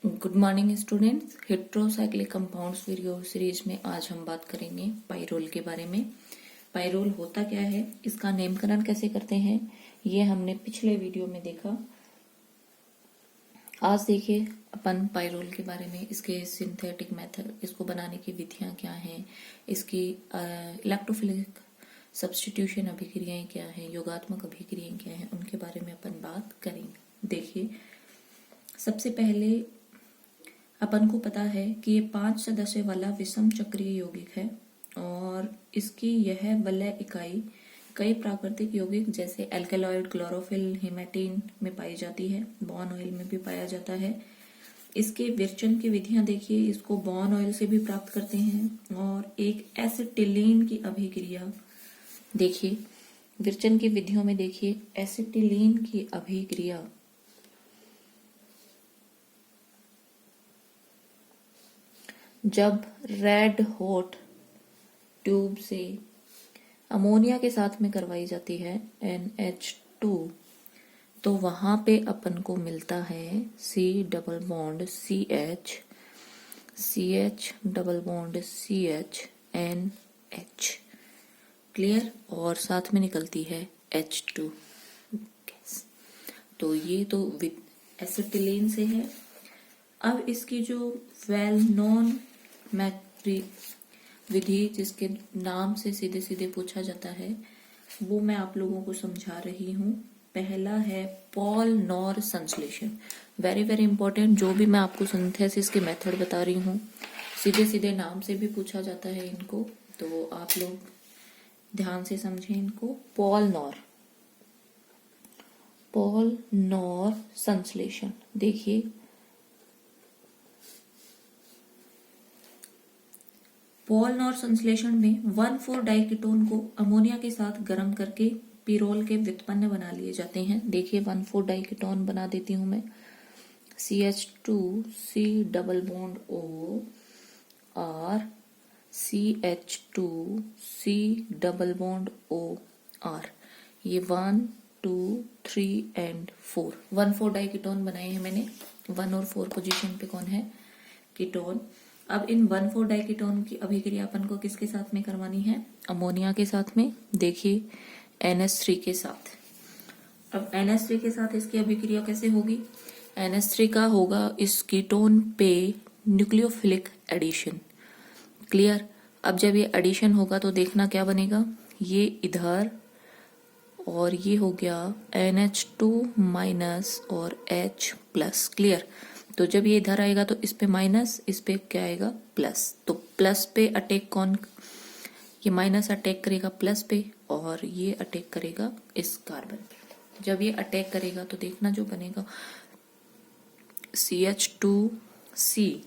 Good morning students. Heterocyclic compounds video series में आज हम बात करेंगे पाइरोल के बारे में। पाइरोल होता क्या है, इसका नामकरण कैसे करते हैं, ये हमने पिछले वीडियो में देखा। आज देखिए अपन पाइरोल के बारे में, इसके सिंथेटिक मेथड, इसको बनाने की विधियां क्या हैं, इसकी इलेक्ट्रोफिलिक सब्स्टिट्यूशन अभिक्रियाएं क्या है, योगात्मक अभिक्रियाएं क्या है, उनके बारे में अपन बात करेंगे। देखिए, सबसे पहले अपन को पता है कि ये 5 सदस्य वाला विषम चक्रीय यौगिक है और इसकी यह वलय इकाई कई प्राकृतिक यौगिक जैसे एल्केलॉइड, क्लोरोफिल, हेमेटिन में पाई जाती है। बॉर्न ऑयल में भी पाया जाता है। इसके विरचन की विधियां देखिए, इसको बॉर्न ऑयल से भी प्राप्त करते हैं। और एक एसिटिलीन की अभिक्रिया देखिए, विरचन की विधियों में देखिए एसिटिलीन की अभिक्रिया जब रेड हॉट ट्यूब से अमोनिया के साथ में करवाई जाती है NH2, तो वहां पे अपन को मिलता है C double bond CH, CH double bond CH NH। Clear? और साथ में निकलती है H2 गैस। तो ये तो एसिटिलीन से है। अब इसकी जो वेल नोन विधि, जिसके नाम से सीधे सीधे पूछा जाता है, वो मैं आप लोगों को समझा रही हूँ। पहला है पॉल नॉर संश्लेषण। Very very important. जो भी मैं आपको सिंथेसिस के मेथड बता रही हूँ, सीधे सीधे नाम से भी पूछा जाता है इनको, तो आप लोग ध्यान से समझें इनको। पॉल नॉर संश्लेषण देखिए, पॉल नॉर संश्लेषण में 1,4 डाइकीटोन को अमोनिया के साथ गर्म करके पिरोल के व्युत्पन्न बना लिए जाते हैं। देखिए 1,4 डाइकीटोन बना देती हूं मैं। CH2 C double bond O R CH2 C double bond O R, ये 1 2 3 एंड 4 1,4 डाइकीटोन बनाए हैं मैंने। 1 और 4 पोजीशन पे कौन है? कीटोन। अब इन 1,4 डाइकीटोन की अभिक्रिया अपन को किसके साथ में करवानी है? अमोनिया के साथ में। देखिए NH3 के साथ। अब NH3 के साथ इसकी अभिक्रिया कैसे होगी? NH3 का होगा इस कीटोन पे न्यूक्लियोफिलिक एडिशन। क्लियर? अब जब ये एडिशन होगा तो देखना क्या बनेगा, ये इधर और ये हो गया NH2 माइनस और H प्लस। क्लियर? तो जब ये इधर आएगा तो इस पे माइनस, इस पे क्या आएगा? प्लस। तो प्लस पे अटैक कौन? ये माइनस अटैक करेगा प्लस पे और ये अटैक करेगा इस कार्बन पे। जब ये अटैक करेगा तो देखना जो बनेगा CH2C,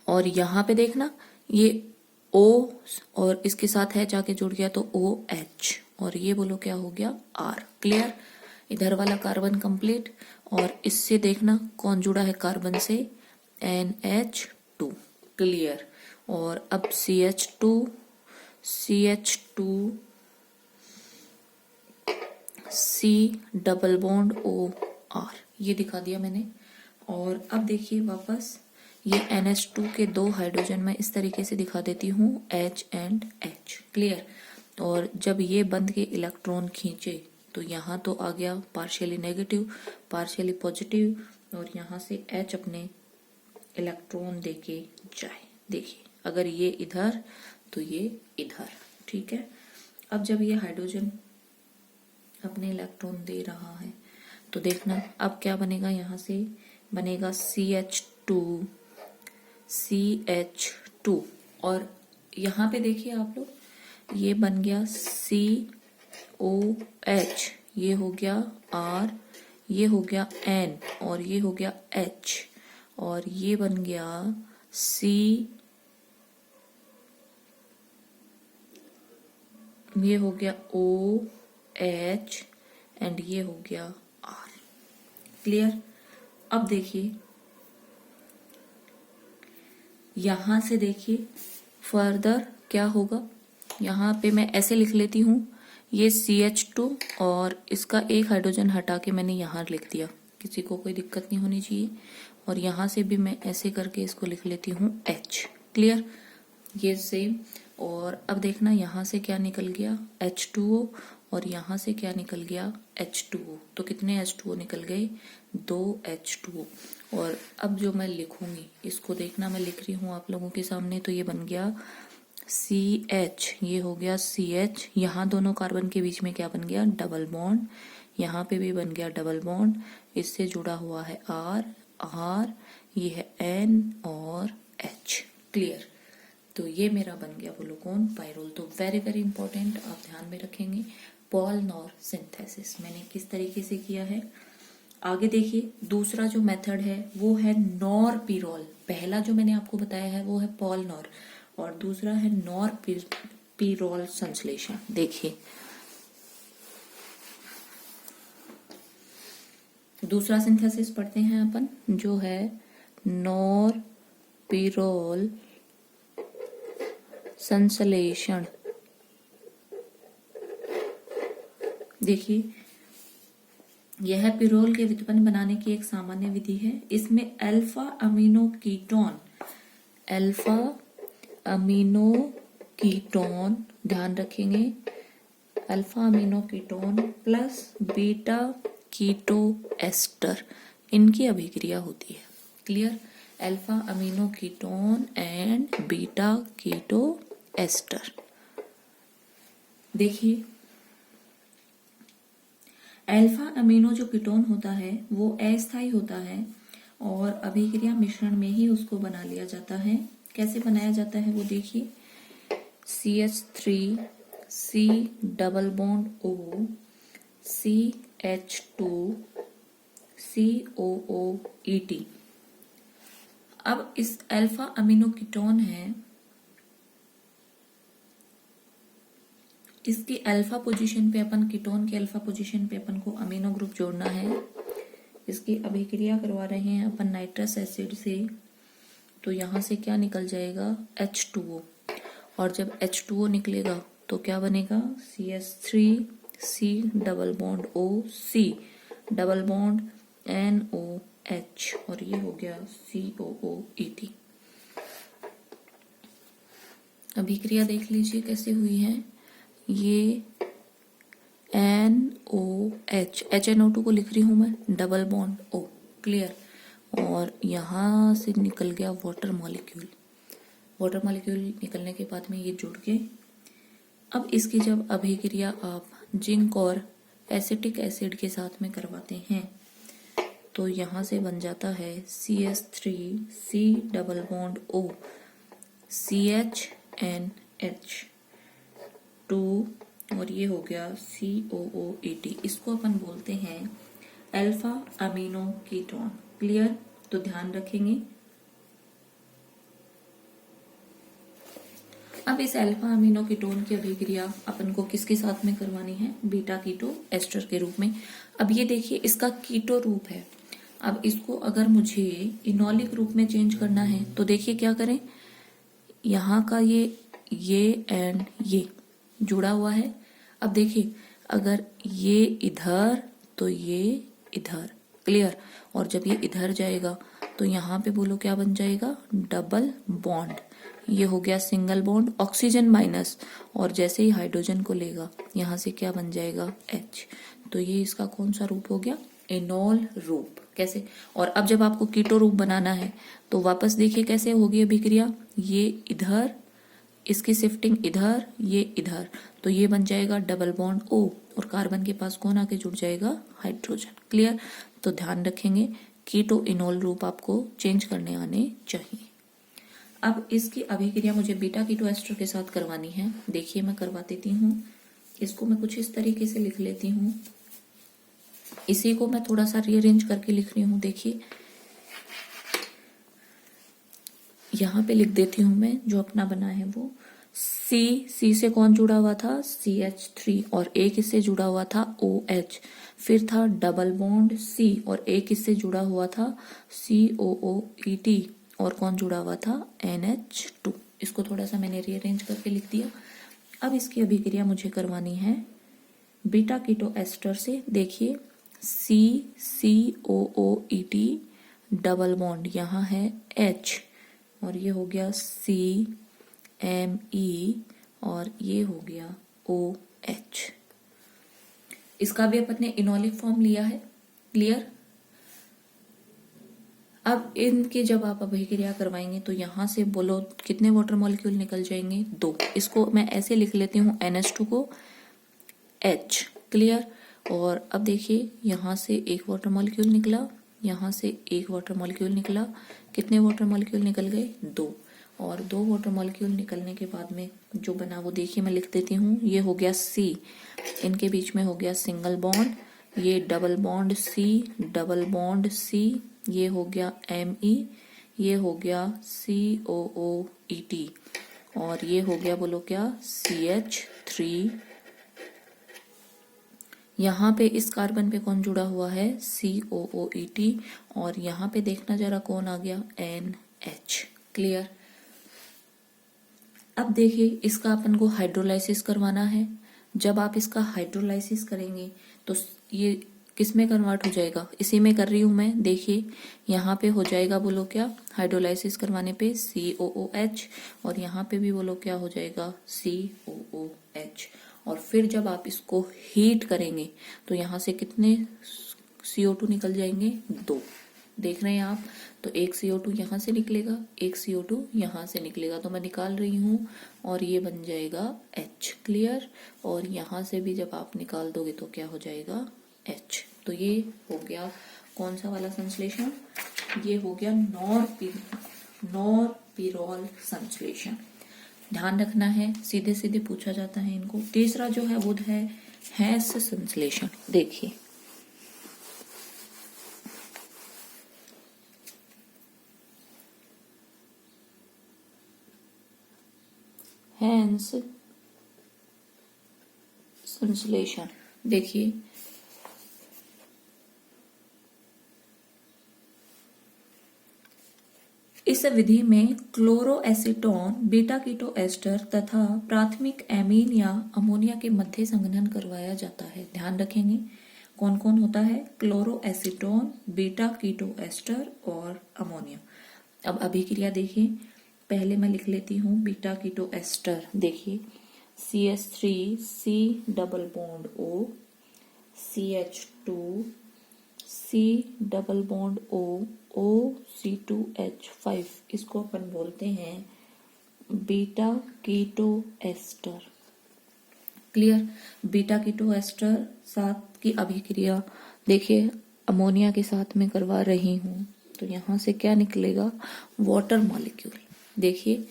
और यहां पे देखना ये O और इसके साथ है जाके जुड़ गया तो OH, और ये बोलो क्या हो गया? R। क्लियर? इधर वाला कार्बन कंप्लीट। और इससे देखना कौन जुड़ा है कार्बन से? NH2। क्लियर? और अब CH2 C double bond OR, ये दिखा दिया मैंने। और अब देखिए वापस ये NH2 के 2 हाइड्रोजन मैं इस तरीके से दिखा देती हूँ, H एंड H। क्लियर? और जब ये बंद के इलेक्ट्रॉन खींचे तो यहाँ तो आ गया पार्शियली नेगेटिव, पार्शियली पॉजिटिव, और यहाँ से H अपने इलेक्ट्रॉन देके जाए। देखिए, अगर ये इधर तो ये इधर। ठीक है? अब जब ये हाइड्रोजन अपने इलेक्ट्रॉन दे रहा है तो देखना अब क्या बनेगा, यहाँ से बनेगा CH2, और यहाँ पे देखिए आप लोग, ये बन गया COH, ये हो गया R, ये हो गया N, और ये हो गया H, और ये बन गया C, ये हो गया OH, एंड ये हो गया R। क्लियर? अब देखिए यहां से देखिए फर्दर क्या होगा। यहाँ पे मैं ऐसे लिख लेती हूँ, ये CH2 और इसका एक हाइड्रोजन हटा के मैंने यहाँ लिख दिया। किसी को कोई दिक्कत नहीं होनी चाहिए। और यहाँ से भी मैं ऐसे करके इसको लिख लेती हूँ H। क्लियर, ये सेम। और अब देखना यहाँ से क्या निकल गया H2O, और यहाँ से क्या निकल गया H2O। तो कितने H2O निकल गए, 2 H2O। और अब जो मैं लिखूंगी इसको देखना, मैं लिख रही हूँ आप लोगों के सामने। तो ये बन गया CH, ये हो गया CH। यहाँ दोनों कार्बन के बीच में क्या बन गया, डबल बॉन्ड। यहाँ पे भी बन गया डबल बॉन्ड, इससे जुड़ा हुआ है R, ये है N और H। क्लियर, तो ये मेरा बन गया ग्लूकोन पाइरोल। तो वेरी वेरी इंपॉर्टेंट, आप ध्यान में रखेंगे। पॉल-नॉर सिंथेसिस मैंने किस तरीके से किया है। आगे देखिए, दूसरा जो मेथड है वो है नॉर-पीरोल। पहला जो मैंने आपको बताया है वो है पॉल-नॉर, और दूसरा है नॉर-पीरोल संश्लेषण। देखिए दूसरा सिंथेसिस पढ़ते हैं अपन, जो है नॉर-पीरोल संश्लेषण। देखिए, यह पिरोल के व्युत्पन्न बनाने की एक सामान्य विधि है। इसमें अल्फा अमीनो कीटोन, ध्यान रखेंगे, alpha amino ketone plus beta keto ester, इनकी अभिक्रिया होती है। Clear, alpha amino ketone and beta keto ester. देखिए, अल्फा अमीनो जो कीटोन होता है वो अस्थायी होता है, और अभिक्रिया मिश्रण में ही उसको बना लिया जाता है। कैसे बनाया जाता है वो देखिए, CH3 C double bond O CH2 COOET। अब इस अल्फा अमीनो कीटोन है, इसकी अल्फा पोजीशन पे अपन, कीटोन के अल्फा पोजीशन पे अपन को अमीनो ग्रुप जोड़ना है। इसकी अभिक्रिया करवा रहे हैं अपन नाइट्रस एसिड से, तो यहाँ से क्या निकल जाएगा H2O, और जब H2O निकलेगा तो क्या बनेगा CH3 C double bond O C double bond NOH, और ये हो गया COOET। अभिक्रिया देख लीजिए कैसे हुई है। ये NOH, HNO2 को लिख रही हूं मैं, डबल बॉन्ड O। क्लियर, और यहां से निकल गया वाटर मॉलिक्यूल। वाटर मॉलिक्यूल निकलने के बाद में ये जुड़ गए। अब इसकी जब अभिक्रिया आप जिंक और एसिटिक एसिड के साथ में करवाते हैं, तो यहां से बन जाता है CH3 C double bond O CHNH2, और ये हो गया COOET। इसको अपन बोलते हैं अल्फा अमीनो कीटोन। क्लियर, तो ध्यान रखेंगे। अब इस अल्फा अमीनो कीटोन की अभिक्रिया अपन को किसके साथ में करवानी है, बीटा कीटो एस्टर के रूप में। अब ये देखिए, इसका कीटो रूप है। अब इसको अगर मुझे इनोलिक रूप में चेंज करना है तो देखिए क्या करें, यहाँ का ये एंड ये जुड़ा हुआ है। अब देखिए, अगर ये इधर तो ये इधर। क्लियर, और जब ये इधर जाएगा तो यहाँ पे बोलो क्या बन जाएगा, डबल बॉन्ड। ये हो गया सिंगल बॉन्ड, ऑक्सीजन माइनस, और जैसे ही हाइड्रोजन को लेगा यहाँ से क्या बन जाएगा H। तो ये इसका कौन सा रूप हो गया, एनोल रूप। कैसे, और अब जब आपको कीटो रूप बनाना है तो वापस देखिए कैसे होगी अभिक्रिया, ये इधर, इसकी शिफ्टिंग इधर, ये इधर, तो ये बन जाएगा डबल बॉन्ड O, और कार्बन के पास कौन आके जुड़ जाएगा, हाइड्रोजन। क्लियर, तो ध्यान रखेंगे कीटो इनोल रूप आपको चेंज करने आने चाहिए। अब इसकी अभिक्रिया मुझे बीटा कीटो एस्टर के साथ करवानी है। देखिए मैं करवा देती हूँ, इसको मैं कुछ इस तरीके से लिख लेती हूँ। इसी को मैं थोड़ा सा रीअरेंज करके लिख रही हूँ। देखिए यहाँ पे लिख देती हूँ मैं, जो अपना बना है वो C से कौन जुड़ा हुआ था, CH3, और एक इससे जुड़ा हुआ था OH, फिर था डबल बॉन्ड C, और एक इससे जुड़ा हुआ था COOET, और कौन जुड़ा हुआ था, NH2। इसको थोड़ा सा मैंने रीअरेंज करके लिख दिया। अब इसकी अभिक्रिया मुझे करवानी है बीटा कीटो एस्टर से। देखिए CCOOET डबल बॉन्ड, यहाँ है H और ये हो गया CME और ये हो गया OH। इसका भी अपन ने इनोलिक फॉर्म लिया है। क्लियर। अब इनके जब आप अभिक्रिया करवाएंगे तो यहां से बोलो कितने वाटर मॉलिक्यूल निकल जाएंगे, 2। इसको मैं ऐसे लिख लेती हूँ NH2 को H। क्लियर। और अब देखिए यहां से एक वाटर मॉलिक्यूल निकला, यहां से एक वाटर मॉलिक्यूल निकला, कितने वाटर मॉलिक्यूल निकल गए, 2। और 2 वाटर मॉलिक्यूल निकलने के बाद में जो बना वो देखिए मैं लिख देती हूँ। ये हो गया C, इनके बीच में हो गया सिंगल बॉन्ड, ये double bond C, double bond C, ये हो गया Me, ये हो गया COOET और ये हो गया बोलो क्या, CH3। यहाँ पे इस कार्बन पे कौन जुड़ा हुआ है, COOET और यहाँ पे देखना जरा कौन आ गया, NH। क्लियर। अब देखिए इसका अपन को हाइड्रोलाइसिस करवाना है। जब आप इसका हाइड्रोलाइसिस करेंगे तो ये किस में कन्वर्ट हो जाएगा, इसी में कर रही हूं मैं। देखिए यहाँ पे हो जाएगा बोलो क्या, हाइड्रोलाइसिस करवाने पे COOH और यहाँ पे भी बोलो क्या हो जाएगा, COOH। और फिर जब आप इसको हीट करेंगे तो यहाँ से कितने CO2 निकल जाएंगे, 2। देख रहे हैं आप। तो एक CO2 यहाँ से निकलेगा, एक CO2 यहाँ से निकलेगा, तो मैं निकाल रही हूँ और ये बन जाएगा H। क्लियर। और यहाँ से भी जब आप निकाल दोगे तो क्या हो जाएगा, H। तो ये हो गया कौन सा वाला संश्लेषण, ये हो गया नॉरपिरॉल संश्लेषण। ध्यान रखना है, सीधे सीधे पूछा जाता है इनको। तीसरा जो है वो है हैस संश्लेषण। देखिए हैंस संश्लेषण, देखिए इस विधि में क्लोरोएसीटोन, बीटा कीटो एस्टर तथा प्राथमिक एमीन या अमोनिया के मध्य संघनन करवाया जाता है। ध्यान रखेंगे कौन कौन होता है, क्लोरोएसीटोन, बीटा कीटो एस्टर और अमोनिया। अब अभिक्रिया देखिए, पहले मैं लिख लेती हूँ बीटा कीटो एस्टर। देखिए CH3C double bond O, CH2 C double bond O, OC2H5, इसको अपन बोलते हैं beta keto ester. Clear. Beta keto ester साथ की अभिक्रिया देखिए अमोनिया के साथ में करवा रही हूं तो यहां से क्या निकलेगा, वाटर मॉलिक्यूल। देखिए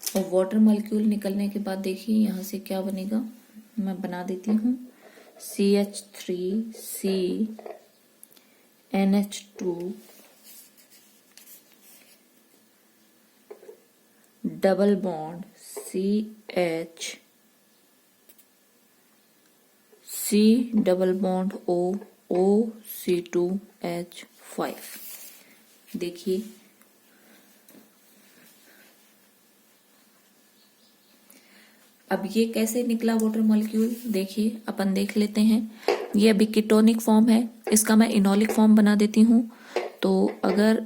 और वाटर मॉलिक्यूल निकलने के बाद देखिए यहाँ से क्या बनेगा, मैं बना देती हूँ CH3C NH2 double bond CH C double bond O, OC2H5। देखिए अब ये कैसे निकला वाटर मॉलिक्यूल, देखिए अपन देख लेते हैं। ये अभी कीटोनिक फॉर्म है, इसका मैं इनोलिक फॉर्म बना देती हूँ। तो अगर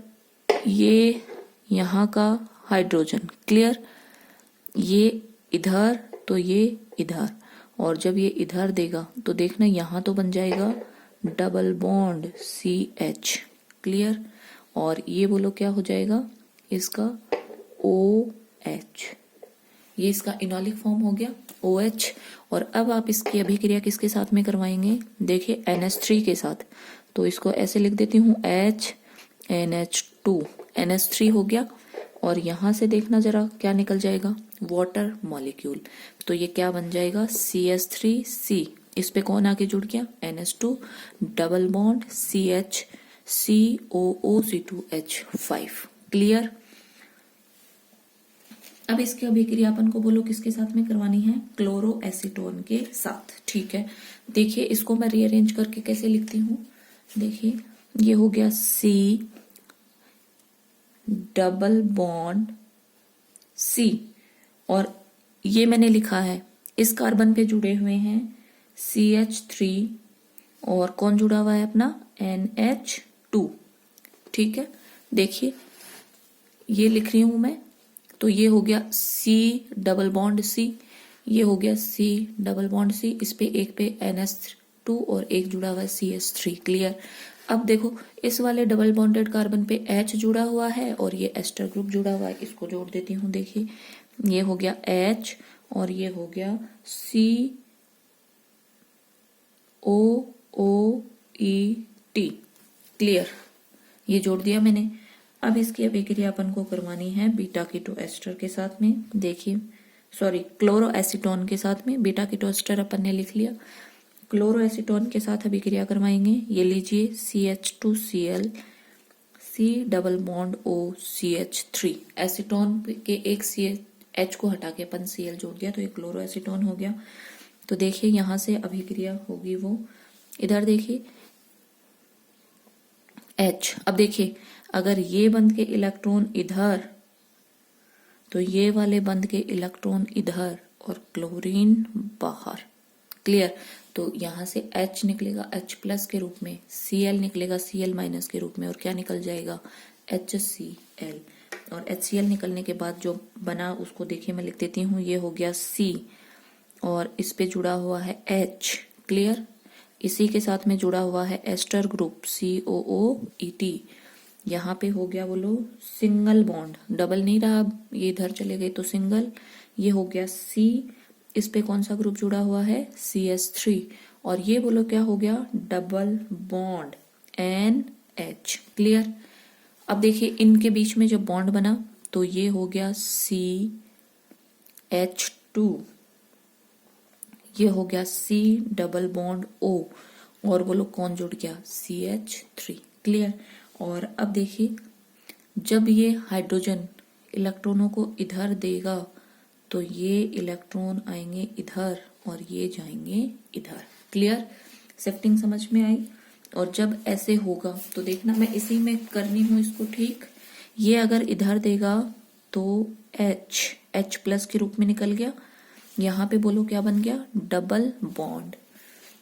ये यहाँ का हाइड्रोजन, क्लियर, ये इधर तो ये इधर, और जब ये इधर देगा तो देखना यहाँ तो बन जाएगा डबल बॉन्ड CH। क्लियर। और ये बोलो क्या हो जाएगा इसका OH। ये इसका इनोलिक फॉर्म हो गया OH। और अब आप इसकी अभिक्रिया किसके साथ में करवाएंगे, देखिए NH3 के साथ। तो इसको ऐसे लिख देती हूँ HNH2, NH3 हो गया। और यहां से देखना जरा क्या निकल जाएगा, वाटर मॉलिक्यूल। तो ये क्या बन जाएगा CH3C, इस पे कौन आके जुड़ गया NH2 double bond CH COOC2H5। Clear. अब इसके अभिक्रिया अपन को बोलो किसके साथ में करवानी है, क्लोरोएसीटोन के साथ। ठीक है, देखिए इसको मैं रीअरेंज करके कैसे लिखती हूँ, देखिए ये हो गया C डबल बॉन्ड C, और ये मैंने लिखा है इस कार्बन पे जुड़े हुए हैं CH3 और कौन जुड़ा हुआ है अपना NH2। ठीक है, देखिए ये लिख रही हूं मैं, तो ये हो गया C डबल बॉन्ड C, ये हो गया C डबल बॉन्ड C, इस पे एक पे NH2 और एक जुड़ा हुआ है CH3। क्लियर। अब देखो इस वाले डबल बॉन्डेड कार्बन पे H जुड़ा हुआ है और ये एस्टर ग्रुप जुड़ा हुआ है, इसको जोड़ देती हूँ। देखिए ये हो गया H और ये हो गया COOET। क्लियर, ये जोड़ दिया मैंने। अब इसकी अभिक्रिया अपन को करवानी है बीटा कीटो एस्टर के साथ में। देखिए सॉरी क्लोरो एसीटोन के साथ में, बीटा कीटो एस्टर अपन ने लिख लिया, क्लोरो एसीटोन के साथ अभिक्रिया करवाएंगे। ये लीजिए CH2Cl C double bond O CH3, acetone के एक CH को हटा के अपन Cl जोड़ दिया तो ये क्लोरो एसीटोन हो गया। तो देखिए यहां से अभिक्रिया होगी वो, इधर देखिए H। अब देखिए अगर ये बंध के इलेक्ट्रॉन इधर तो ये वाले बंध के इलेक्ट्रॉन इधर और क्लोरीन बाहर। क्लियर, तो यहां से H निकलेगा H प्लस के रूप में, Cl निकलेगा Cl माइनस के रूप में, और क्या निकल जाएगा HCl। और HCl निकलने के बाद जो बना उसको देखिए मैं लिख देती हूँ, ये हो गया C और इस पे जुड़ा हुआ है H। क्लियर, इसी के साथ में जुड़ा हुआ है एस्टर ग्रुप COOET। यहाँ पे हो गया बोलो सिंगल बॉन्ड, डबल नहीं रहा, ये इधर चले गए तो सिंगल, ये हो गया C, इस पे कौन सा ग्रुप जुड़ा हुआ है CH3, और ये बोलो क्या हो गया डबल बॉन्ड NH। क्लियर, अब देखिए इनके बीच में जब बॉन्ड बना तो ये हो गया CH2, ये हो गया C डबल बॉन्ड O, और बोलो कौन जुड़ गया CH3। क्लियर, और अब देखिए जब ये हाइड्रोजन इलेक्ट्रॉनों को इधर देगा तो ये इलेक्ट्रॉन आएंगे इधर और ये जाएंगे इधर। क्लियर, शिफ्टिंग समझ में आई। और जब ऐसे होगा तो देखना मैं इसी में करनी हूं इसको ठीक, ये अगर इधर देगा तो H प्लस के रूप में निकल गया, यहाँ पे बोलो क्या बन गया डबल बॉन्ड,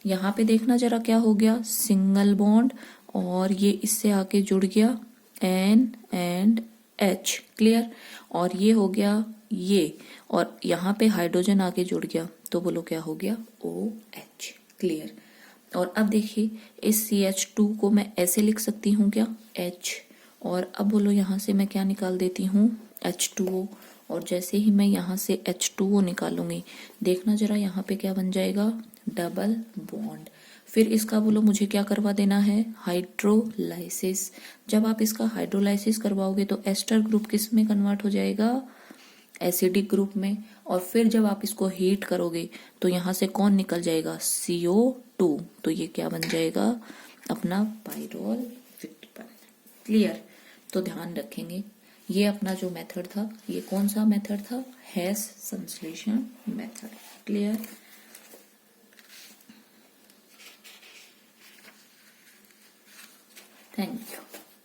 यहाँ पे देखना जरा क्या हो गया सिंगल बॉन्ड, और ये इससे आके जुड़ गया N एंड H। क्लियर, और ये हो गया ये, और यहाँ पे हाइड्रोजन आके जुड़ गया तो बोलो क्या हो गया OH। क्लियर, और अब देखिए इस CH2 को मैं ऐसे लिख सकती हूँ क्या H, और अब बोलो यहाँ से मैं क्या निकाल देती हूँ H2O, और जैसे ही मैं यहाँ से H2O निकालूंगी देखना जरा यहाँ पे क्या बन जाएगा डबल बॉन्ड। फिर इसका बोलो मुझे क्या करवा देना है हाइड्रोलाइसिस। जब आप इसका हाइड्रोलाइसिस करवाओगे तो एस्टर ग्रुप किस में कन्वर्ट हो जाएगा एसिडिक ग्रुप में, और फिर जब आप इसको हीट करोगे तो यहाँ से कौन निकल जाएगा CO2, तो ये क्या बन जाएगा अपना पाइरोल व्युत्पन्न। क्लियर, तो ध्यान रखेंगे ये अपना जो मेथड था ये कौन सा मेथड था हेस संश्लेषण मेथड। Clear, thank you.